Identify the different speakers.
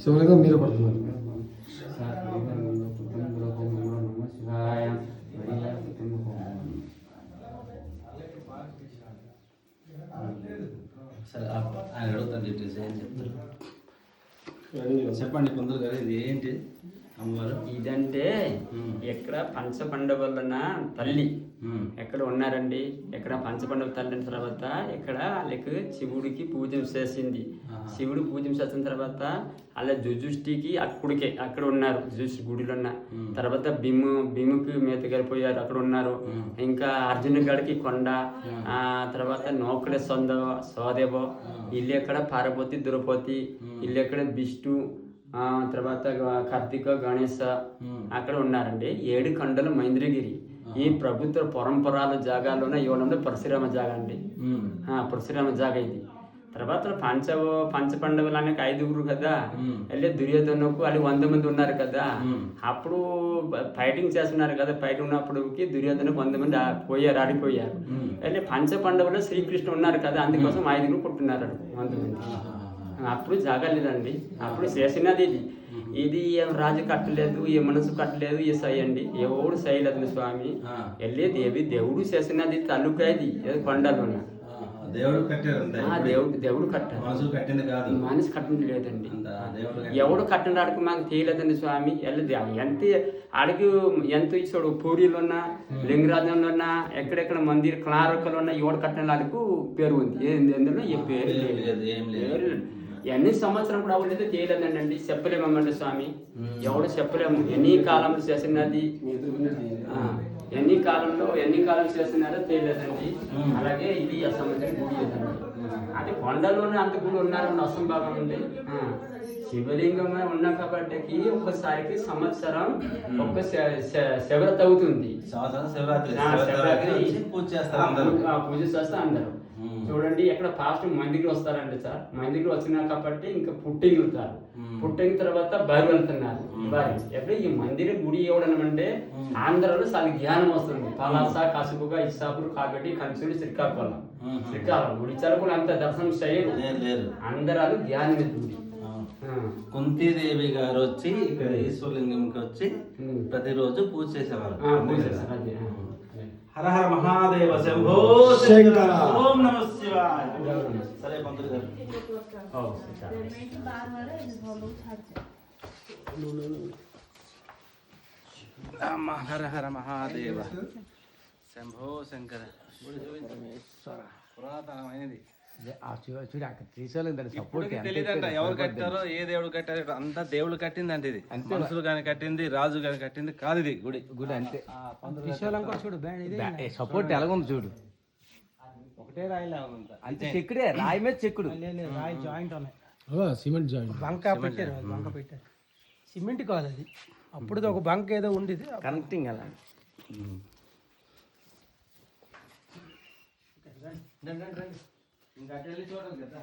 Speaker 1: శివలింగం మీరు పడుతున్నారు.
Speaker 2: ఆయన అడుగుతాను డీటెయిల్స్ ఏం చెప్తారు చెప్పండి కొందరు గారు ఇది ఏంటి అమ్మవారు
Speaker 3: ఇదంటే ఎక్కడ పంచపండవులన తల్లి ఎక్కడ ఉన్నారండి ఎక్కడ పంచపండవ తల్లి తర్వాత ఇక్కడ వాళ్ళకి శివుడికి పూజ చేసింది. శివుడు పూజ చేసిన తర్వాత అలా జుజుష్టికి అక్కడ ఉన్నారు. జుజుష్టి గుడిలో ఉన్న తర్వాత భీముకి మేత గడిపోయారు అక్కడ ఉన్నారు. ఇంకా అర్జున గడికి కొండ తర్వాత నోకడే సోదేవో ఇల్లు ఎక్కడ పార్వతి ద్రౌపది ఇల్లు ఎక్కడ విష్ణు తర్వాత కార్తీక గణేశ అక్కడ ఉన్నారండి. 7 కొండలు మహేంద్రగిరి ఈ ప్రభుత్వ పరంపరాల జాగాలోనే ఇవ్వడంలో పరశురామ జాగా అండి. పరశురామ జాగా ఇది. తర్వాత పంచపండవులు అనేక 5గురు కదా వెళ్ళి దుర్యోధనకు వాళ్ళు 100 మంది ఉన్నారు కదా. అప్పుడు ఫైటింగ్ చేస్తున్నారు కదా. ఫైట్ ఉన్నప్పటికి దుర్యోధనకు 100 మంది ఆడిపోయారు. వెళ్ళి పంచపండవులు శ్రీకృష్ణ ఉన్నారు కదా. అందుకోసం 5గురు పుట్టున్నారు 100 మంది. అప్పుడు జాగలేదండి. అప్పుడు చేసినది ఇది ఏం రాజు కట్టలేదు ఏ మనసు కట్టలేదు ఏ సై అండి ఎవడు సైలేదు స్వామి వెళ్ళి దేవుడు చేసినది తల్లుకైది కొండలు దేవుడు కట్టారు మనిషి కట్టింది లేదండి. ఎవడు కట్టినాడికి మాకు తెలియలేదండి స్వామి వెళ్ళదు. ఎంత అడిగి ఎంత ఇచ్చాడు పూరిలో ఉన్నా లింగరాజంలో ఉన్నా ఎక్కడెక్కడ మందిర క్లారకలో ఉన్నా ఎవడు కట్టిన వాడికి పేరు ఉంది. ఎందులో ఈ పేరు ఎన్ని సంవత్సరం కూడా అవ్వలేదు చేయలేదండి. చెప్పలేమమ్మండి స్వామి ఎవడు చెప్పలేము. ఎన్ని కాలంలో చేసినది ఎన్ని కాలం చేస్తున్నారో తెలియదండి. అలాగే ఇది అసంబంధం గుడి లేదండి. అది కొండలోనే అంత గుడి ఉన్నారని అసంభావం ఉంది. శివలింగం ఉన్నా కాబట్టి ఒక్కసారికి సంవత్సరం ఒక్క శివరాత్రి అవుతుంది. పూజ చేస్తారు అందరూ. చూడండి ఎక్కడ ఫాస్ట్ మందికి వస్తారండి సార్. మందికి వచ్చినా కాబట్టి ఇంకా పుట్టింగ్ వెళ్తారు. పుట్టిన తర్వాత బయలు వెళ్తున్నారు. ఎప్పుడు ఈ మందిర గుడి ఇవ్వడం అంటే ఆంధ్రలో చాలా జ్ఞానం వస్తుంది. పలాస కసుపుగా ఇసాపురు కాకటి కంచుడు శ్రీకాకుళం గుడి చలుకులు అంత దర్శనం చేయరు. అందరూ జ్ఞానం గుడి.
Speaker 2: కుంతీదేవి గారు వచ్చి ఇక్కడ ఈశ్వరలింగంకి వచ్చి ప్రతిరోజు పూజ చేసేవారు. హర హర మహాదేవ శంభో శంకర ఓం నమః శివాయ. సరే పంతులు గారు హర హర మహాదేవ శంభో శంకర పురాతనమైనది తెలియదంట ఎవరు కట్టారో ఏ దేవుడు కట్టారో అంతా దేవుడు కట్టిందంటే ఇది మనుషులు కానీ కట్టింది రాజు కానీ కట్టింది కాదు. ఇది గుడి అంతే. సపోర్ట్ ఎలాగుంది చూడు. ఒకటే రాయిలా అంతే చెక్కుడే రాయి మీద చెక్కుడు రాయి జాయింట్ ఉన్నాయి. సిమెంట్ జాయింట్ బంక పెట్టారు. సిమెంట్ కాదు అది. అప్పుడు ఒక బంక్ ఏదో ఉండేది కనెక్టింగ్ అలా. ఇంకా చూడండి కదా.